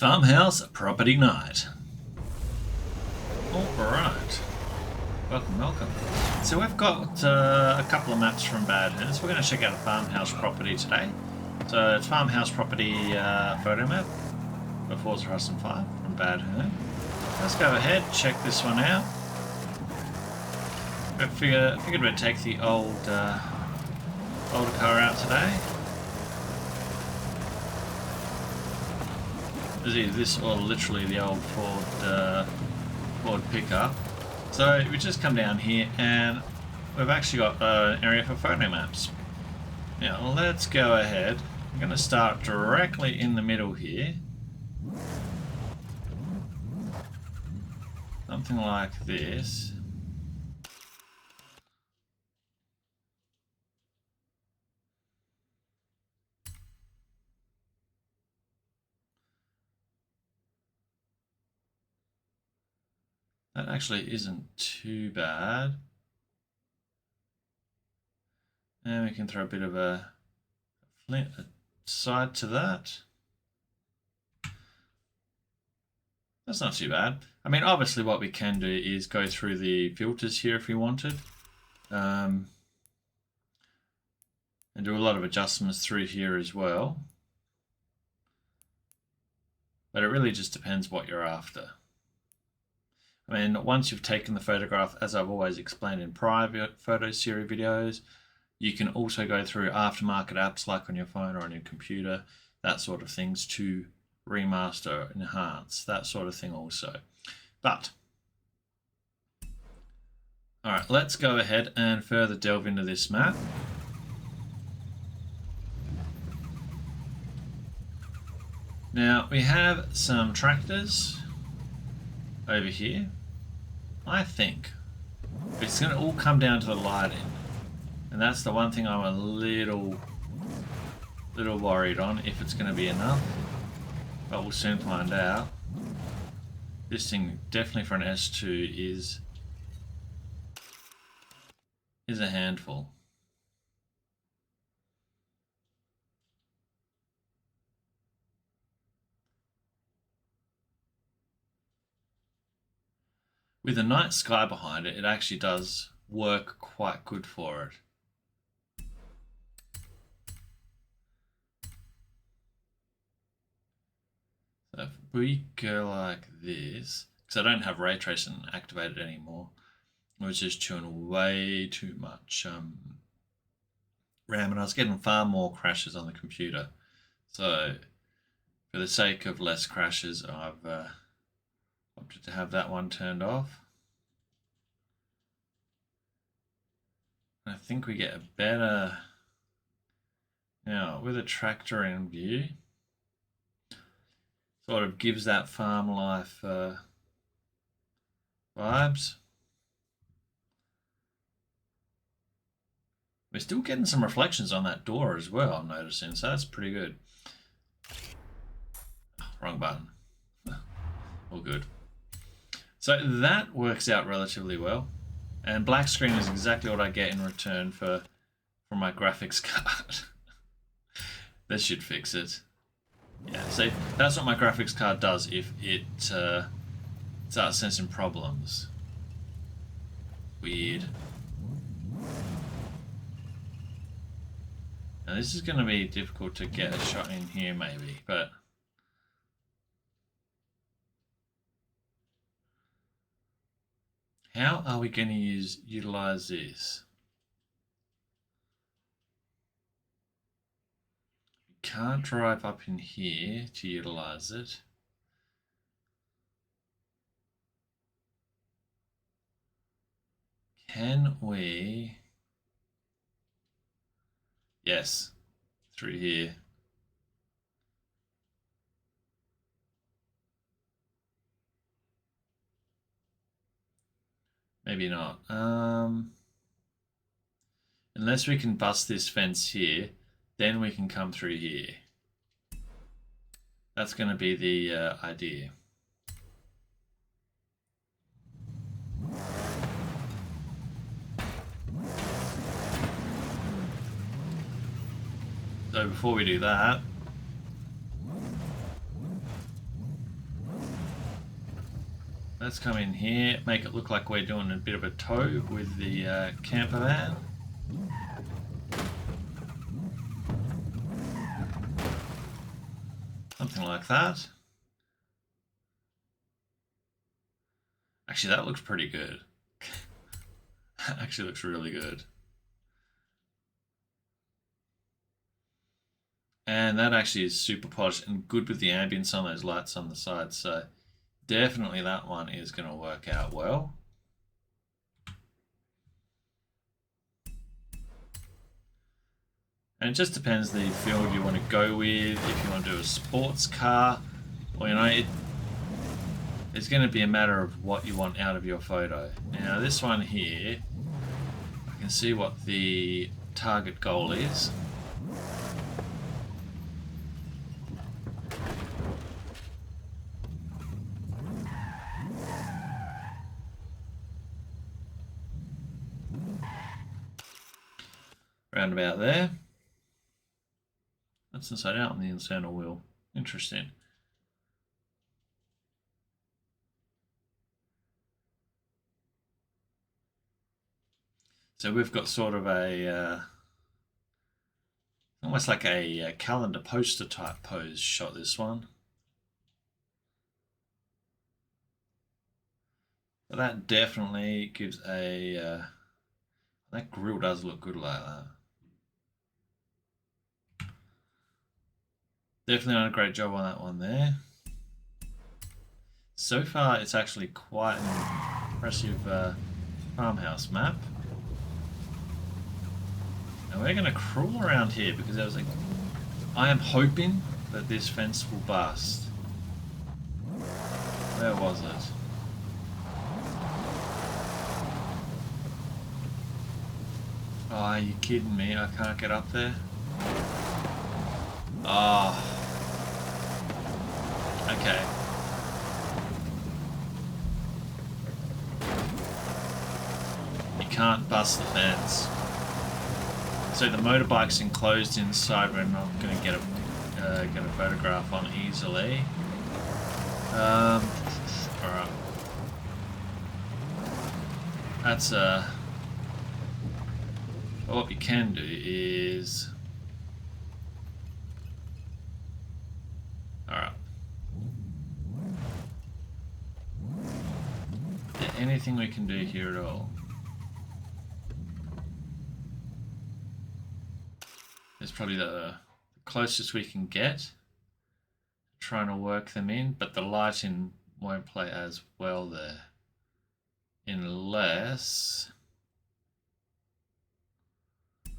Farmhouse Property Night. Alright. Welcome. So we've got a couple of maps from BADHEARN. So we're going to check out a farmhouse property today. So it's farmhouse property photo map for Forza Horizon 5 from BADHEARN. Let's go ahead, check this one out. I figured we'd take the older car out today. Is either this or literally the old Ford pickup. So we just come down here and we've actually got an area for photo maps. Now let's go ahead. I'm going to start directly in the middle here. Something like this. That actually isn't too bad. And we can throw a bit of a side to that. That's not too bad. I mean, obviously what we can do is go through the filters here if we wanted. And do a lot of adjustments through here as well. But it really just depends what you're after. I mean, once you've taken the photograph, as I've always explained in prior photo series videos, you can also go through aftermarket apps like on your phone or on your computer, that sort of things to remaster, enhance, that sort of thing also. But, all right, let's go ahead and further delve into this map. Now, we have some tractors over here. I think it's going to all come down to the lighting, and that's the one thing I'm a little worried on, if it's going to be enough, but we'll soon find out. This thing definitely for an S2 is a handful. With a night sky behind it, it actually does work quite good for it. So if we go like this, because I don't have ray tracing activated anymore, I was just chewing way too much RAM, and I was getting far more crashes on the computer. So for the sake of less crashes, I've opted to have that one turned off. I think we get a better, now with a tractor in view, sort of gives that farm life vibes. We're still getting some reflections on that door as well, I'm noticing, so that's pretty good. Wrong button. All good. So that works out relatively well, and black screen is exactly what I get in return for my graphics card. This should fix it. Yeah, see, that's what my graphics card does if it starts sensing problems. Weird. Now this is going to be difficult to get a shot in here maybe, but how are we going to utilize this? We can't drive up in here to utilize it. Can we? Yes, through here. Maybe not. Unless we can bust this fence here, then we can come through here. That's going to be the idea. So before we do that, Let's come in here, make it look like we're doing a bit of a tow with the camper van. Something like that. Actually, that looks pretty good. That actually looks really good. And that actually is super polished and good with the ambience on those lights on the side. So definitely that one is going to work out well. And it just depends the field you want to go with. If you want to do a sports car, or it's going to be a matter of what you want out of your photo. Now this one here, I can see what the target goal is. Round about there. That's inside out on the internal wheel. Interesting. So we've got sort of a almost like a calendar poster type pose shot, this one. But that definitely gives a that grill does look good like that. Definitely done a great job on that one there. So far, it's actually quite an impressive farmhouse map. And we're going to crawl around here because I am hoping that this fence will bust. Where was it? Oh, are you kidding me? I can't get up there? Oh. Okay. You can't bust the fence. So the motorbike's enclosed inside. We're not going to get a photograph on easily. All right. That's what we can do is. All right. Is there anything we can do here at all? It's probably the closest we can get. Trying to work them in, but the lighting won't play as well there. Unless...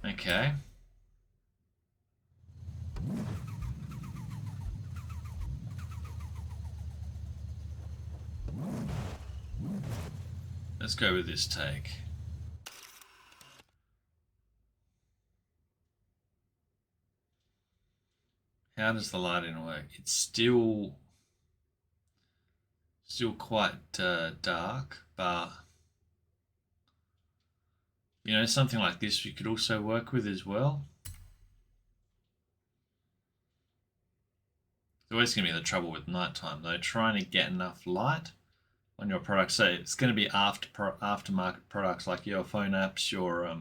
Okay. Let's go with this take. How does the lighting work? It's still quite dark, but you know, something like this you could also work with as well. It's always going to be the trouble with nighttime though, trying to get enough light on your product. So it's going to be aftermarket products like your phone apps, your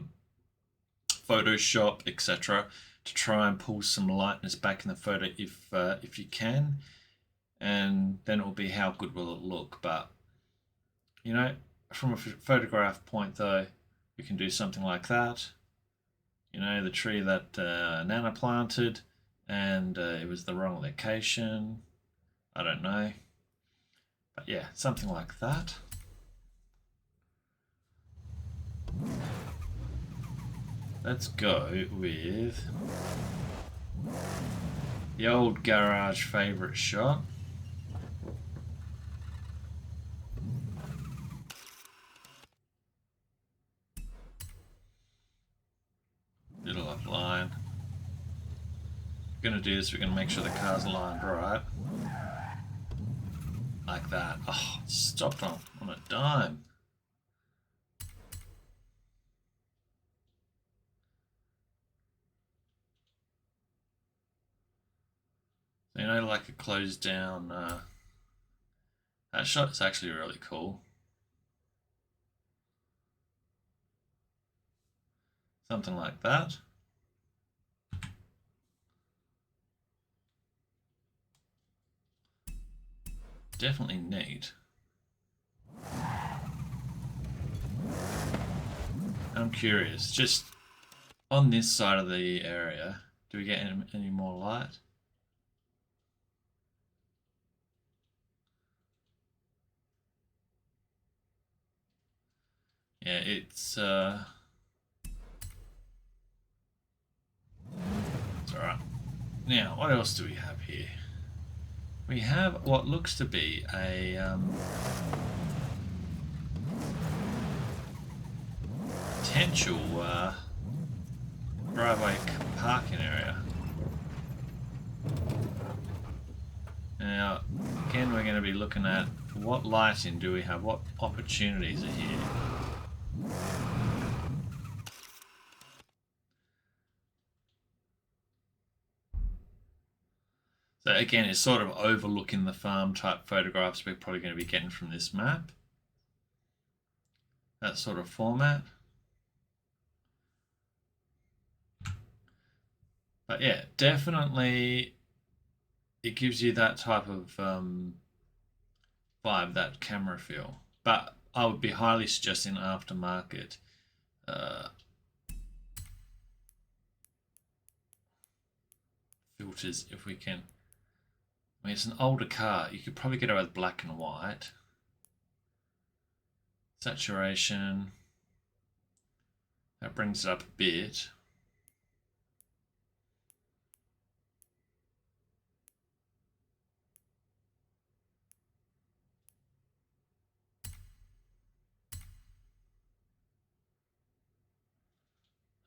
Photoshop, etc., to try and pull some lightness back in the photo if you can, and then it will be how good will it look. But you know, from a photograph point though, we can do something like that. You know, the tree that Nana planted, and it was the wrong location. I don't know, but yeah, something like that. Let's go with the old garage favourite shot. Little up line. We're going to do this, we're going to make sure the car's aligned right. Like that. Oh, it stopped on a dime. You know, like a closed down That shot is actually really cool. Something like that. Definitely neat. I'm curious, just on this side of the area, do we get any more light? Yeah, it's alright. Now, what else do we have here? We have what looks to be a potential driveway parking area. Now, again, we're going to be looking at what lighting do we have, what opportunities are here. So again, it's sort of overlooking the farm type photographs we're probably going to be getting from this map. That sort of format. But yeah, definitely it gives you that type of vibe, that camera feel. But I would be highly suggesting aftermarket. Filters if we can. I mean, it's an older car. You could probably get away with black and white. Saturation. That brings it up a bit.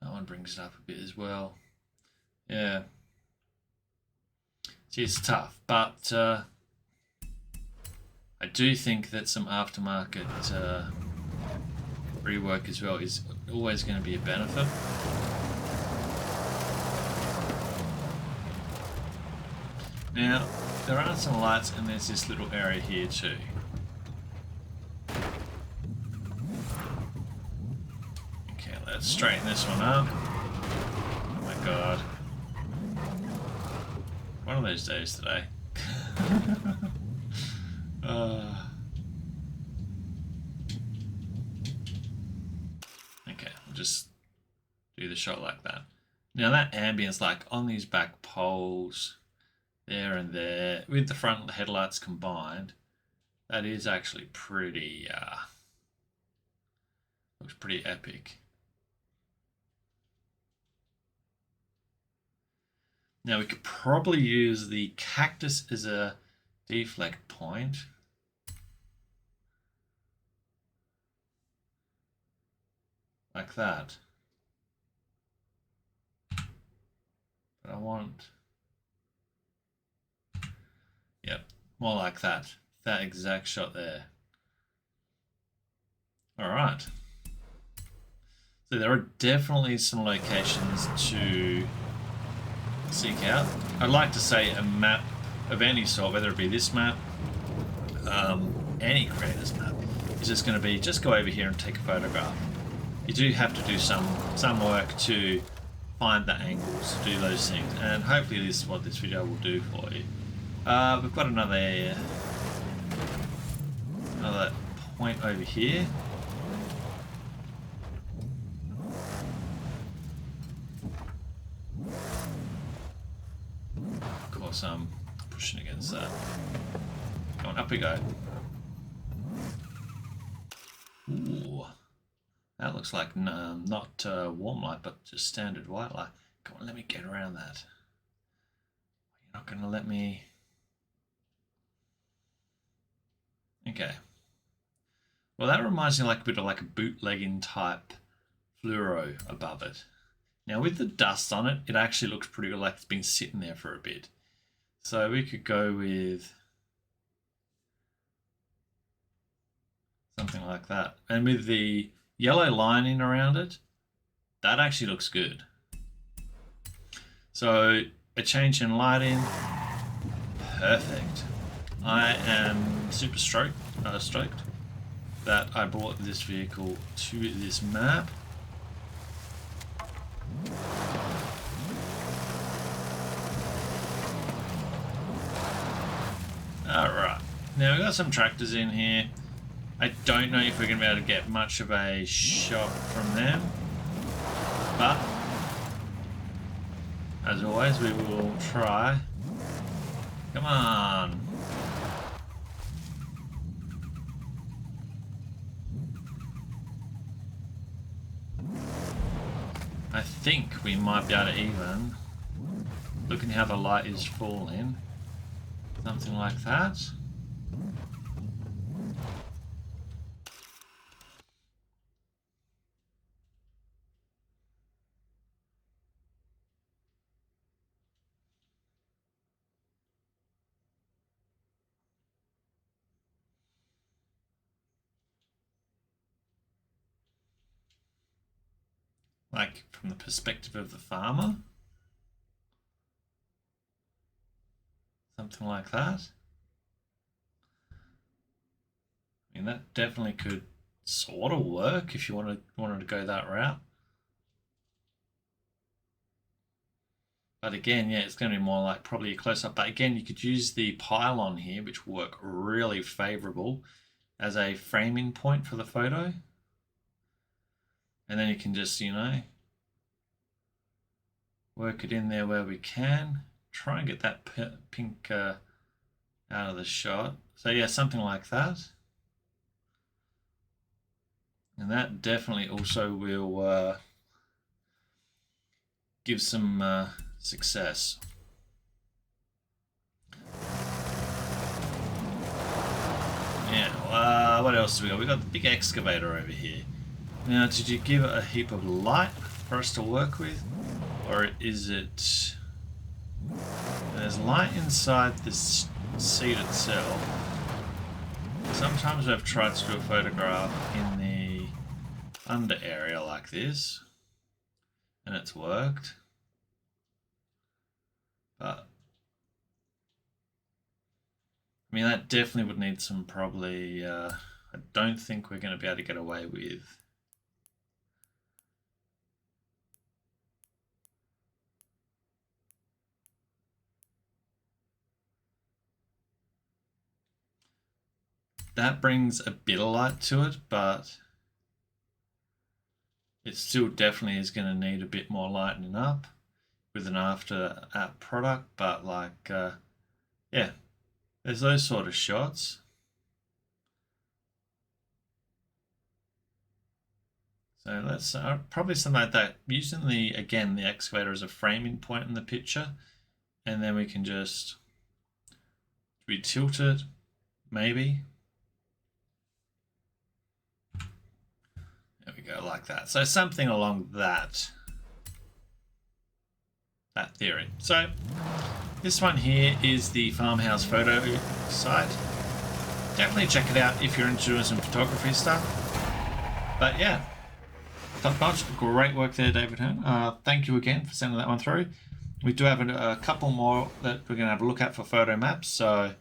That one brings it up a bit as well. Yeah. See, it's tough, but I do think that some aftermarket rework as well is always going to be a benefit. Now, there are some lights and there's this little area here too. Okay, let's straighten this one up. Oh my god. One of those days today. Okay, we'll just do the shot like that. Now that ambience, like on these back poles, there and there, with the front headlights combined, that is actually pretty, looks pretty epic. Now we could probably use the cactus as a deflect point. Like that. But I want... Yep, more like that. That exact shot there. Alright. So there are definitely some locations to seek out. I'd like to say a map of any sort, whether it be this map, any creator's map, is just going to be just go over here and take a photograph. You do have to do some work to find the angles, do those things, and hopefully this is what this video will do for you. We've got another point over here. Of course, I'm pushing against that. Come on, up we go. Ooh, that looks like not warm light, but just standard white light. Come on, let me get around that. You're not going to let me... Okay. Well, that reminds me like a bit of like a bootlegging type fluoro above it. Now with the dust on it, it actually looks pretty good, like it's been sitting there for a bit. So we could go with something like that. And with the yellow lining around it, that actually looks good. So a change in lighting, perfect. I am super stoked that I brought this vehicle to this map. Alright, now we've got some tractors in here. I don't know if we're going to be able to get much of a shot from them, but as always we will try. Come on. I think we might be able to even, looking how the light is falling, something like that. Like from the perspective of the farmer. Something like that. I mean, that definitely could sort of work if you wanted to go that route. But again, yeah, it's going to be more like probably a close-up. But again, you could use the pylon here, which will work really favorable as a framing point for the photo. And then you can just, you know, work it in there where we can. Try and get that pink out of the shot. So yeah, something like that. And that definitely also will give some success. Yeah, what else do we got? We got the big excavator over here. Now, did you give it a heap of light for us to work with? Or is it... There's light inside this seat itself. Sometimes I've tried to do a photograph in the under area like this, and it's worked. But I mean, that definitely would need some probably, I don't think we're going to be able to get away with. That brings a bit of light to it, but it still definitely is going to need a bit more lightening up with an after app product. But like, yeah, there's those sort of shots. So let's probably something like that, using the, again, the excavator as a framing point in the picture, and then we can just retilt it, maybe. There we go, like that. So something along that theory. So this one here is the Farmhouse photo site. Definitely check it out if you're into doing some photography stuff. But yeah, top notch, great work there, David Hearn. Thank you again for sending that one through. We do have a couple more that we're going to have a look at for photo maps, so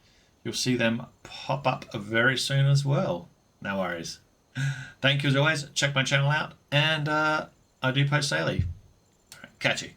you'll see them pop up very soon as well. No worries. Thank you as always. Check my channel out, and I do post daily. Catch you.